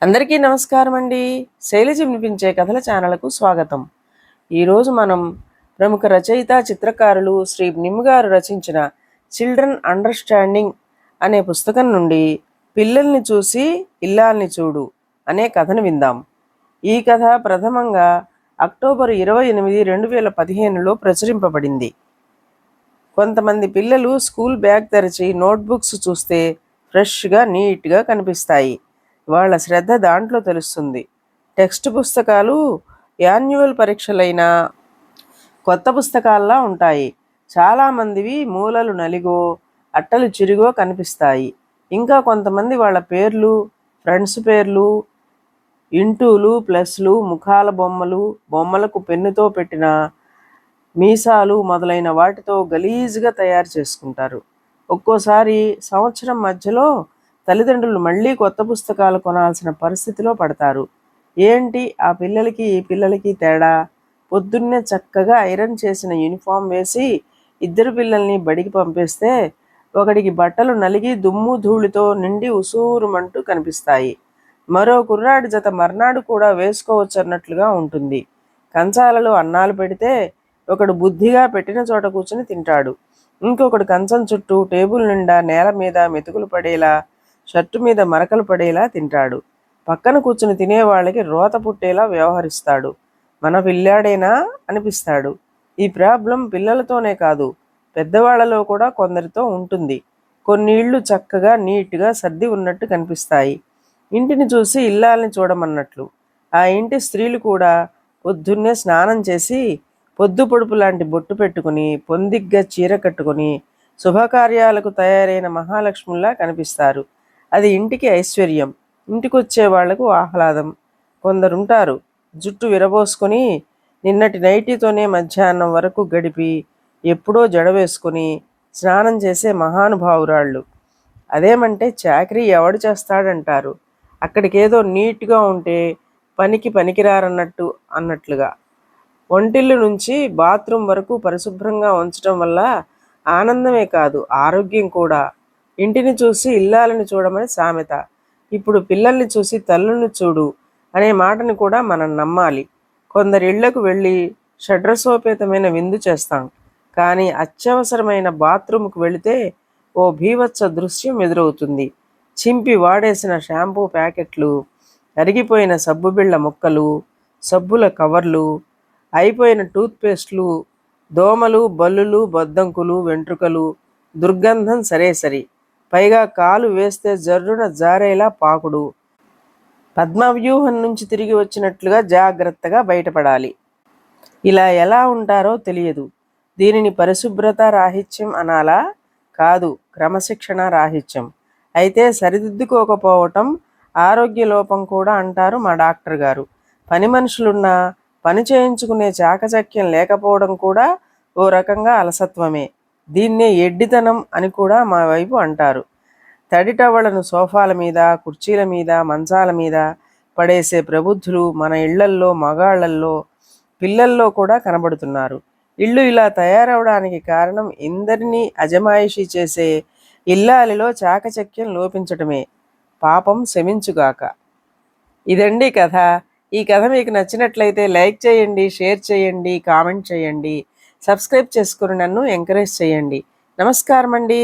అందరికీ నమస్కారం అండి. శైలజ వినిపించే కథల ఛానల్కు స్వాగతం. ఈరోజు మనం ప్రముఖ రచయిత చిత్రకారులు శ్రీ నిమ్ గారు రచించిన చిల్డ్రన్ అండర్స్టాండింగ్ అనే పుస్తకం నుండి పిల్లల్ని చూసి ఇల్లాల్ని చూడు అనే కథను విందాం. ఈ కథ ప్రథమంగా అక్టోబర్ 28, 2015లో ప్రచురింపబడింది. కొంతమంది పిల్లలు స్కూల్ బ్యాగ్ తెరిచి నోట్బుక్స్ చూస్తే ఫ్రెష్గా నీట్గా కనిపిస్తాయి. వాళ్ళ శ్రద్ధ దాంట్లో తెలుస్తుంది. టెక్స్ట్ పుస్తకాలు యాన్యువల్ పరీక్షలైనా కొత్త పుస్తకాల్లా ఉంటాయి. చాలామందివి మూలలు నలిగో అట్టలు చిరిగో కనిపిస్తాయి. ఇంకా కొంతమంది వాళ్ళ పేర్లు, ఫ్రెండ్స్ పేర్లు, ఇంటూలు, ప్లస్లు, ముఖాల బొమ్మలు, బొమ్మలకు పెన్నుతో పెట్టిన మీసాలు మొదలైన వాటితో గలీజ్గా తయారు చేసుకుంటారు. ఒక్కోసారి సంవత్సరం మధ్యలో తల్లిదండ్రులు మళ్ళీ కొత్త పుస్తకాలు కొనాల్సిన పరిస్థితిలో పడతారు. ఏంటి ఆ పిల్లలకి ఈ పిల్లలకి తేడా? పొద్దున్నే చక్కగా ఐరన్ చేసిన యూనిఫామ్ వేసి ఇద్దరు పిల్లల్ని బడికి పంపిస్తే ఒకడికి బట్టలు నలిగి దుమ్ము ధూళితో నిండి ఉసూరుమంటూ కనిపిస్తాయి. మరో కుర్రాడి జత మర్నాడు కూడా వేసుకోవచ్చన్నట్లుగా ఉంటుంది. కంచాలలో అన్నాలు పెడితే ఒకడు బుద్ధిగా పెట్టిన చోట కూర్చుని తింటాడు. ఇంకొకడు కంచం చుట్టూ టేబుల్ నిండా నేల మీద మెతుకులు పడేలా, షర్టు మీద మరకలు పడేలా తింటాడు. పక్కన కూర్చుని తినేవాళ్ళకి రోత పుట్టేలా వ్యవహరిస్తాడు. మన పిల్లాడేనా అనిపిస్తాడు. ఈ ప్రాబ్లం పిల్లలతోనే కాదు, పెద్దవాళ్లలో కూడా కొందరితో ఉంటుంది. కొన్ని ఇళ్ళు చక్కగా నీట్గా సర్ది ఉన్నట్టు కనిపిస్తాయి. ఇంటిని చూసి ఇల్లాలని చూడమన్నట్లు. ఆ ఇంటి స్త్రీలు కూడా పొద్దున్నే స్నానం చేసి పొద్దు పొడుపు లాంటి బొట్టు పెట్టుకుని పొందిగ్గా చీర కట్టుకుని శుభకార్యాలకు తయారైన మహాలక్ష్ముల్లా కనిపిస్తారు. అది ఇంటికి ఐశ్వర్యం, ఇంటికొచ్చే వాళ్లకు ఆహ్లాదం. కొందరుంటారు జుట్టు విరబోసుకొని నిన్నటి నైటీతోనే మధ్యాహ్నం వరకు గడిపి ఎప్పుడో జడ వేసుకొని స్నానం చేసే మహానుభావురాళ్ళు. అదేమంటే చాకరీ ఎవడు చేస్తాడంటారు. అక్కడికేదో నీట్గా ఉంటే పనికి పనికిరారన్నట్టు అన్నట్లుగా. వంటిల్లు నుంచి బాత్రూమ్ వరకు పరిశుభ్రంగా ఉంచడం వల్ల ఆనందమే కాదు, ఆరోగ్యం కూడా. ఇంటిని చూసి ఇల్లాలని చూడమని సామెత. ఇప్పుడు పిల్లల్ని చూసి తల్లుల్ని చూడు అనే మాటని కూడా మనం నమ్మాలి. కొందరి ఇళ్లకు వెళ్ళి షడ్రసోపేతమైన విందు చేస్తాం, కానీ అత్యవసరమైన బాత్రూమ్కు వెళితే ఓ భీవత్స దృశ్యం ఎదురవుతుంది. చింపి వాడేసిన షాంపూ ప్యాకెట్లు, అరిగిపోయిన సబ్బు బిళ్ళ ముక్కలు, సబ్బుల కవర్లు, అయిపోయిన టూత్పేస్ట్లు, దోమలు, బల్లులు, బొద్దంకులు, వెంట్రుకలు, దుర్గంధం సరే సరి. పైగా కాలు వేస్తే జర్రున జారేలా పాకుడు. పద్మవ్యూహం నుంచి తిరిగి వచ్చినట్లుగా జాగ్రత్తగా బయటపడాలి. ఇలా ఎలా ఉంటారో తెలియదు. దీనిని పరిశుభ్రత రాహిత్యం అనాలా? కాదు, క్రమశిక్షణ రాహిత్యం. అయితే సరిదిద్దుకోకపోవటం ఆరోగ్య లోపం కూడా అంటారు మా డాక్టర్ గారు. పని మనుషులున్నా పని చేయించుకునే చాకచక్యం లేకపోవడం కూడా ఓ రకంగా అలసత్వమే. దీన్నే ఎడ్డితనం అని కూడా మా వైపు అంటారు. తడి టవళ్లను సోఫాల మీద, కుర్చీల మీద, మంచాల మీద పడేసే ప్రబుద్ధులు మన ఇళ్లల్లో, మగాళ్లల్లో, పిల్లల్లో కూడా కనబడుతున్నారు. ఇళ్ళు ఇలా తయారవడానికి కారణం ఇందరినీ అజమాయిషీ చేసే ఇల్లాలిలో చాకచక్యం లోపించటమే. పాపం శమించుగాక. ఇదండి కథ. ఈ కథ మీకు నచ్చినట్లయితే లైక్ చేయండి, షేర్ చేయండి, కామెంట్ చేయండి, సబ్స్క్రైబ్ చేసుకుని నన్ను ఎంకరేజ్ చేయండి. నమస్కారం అండి.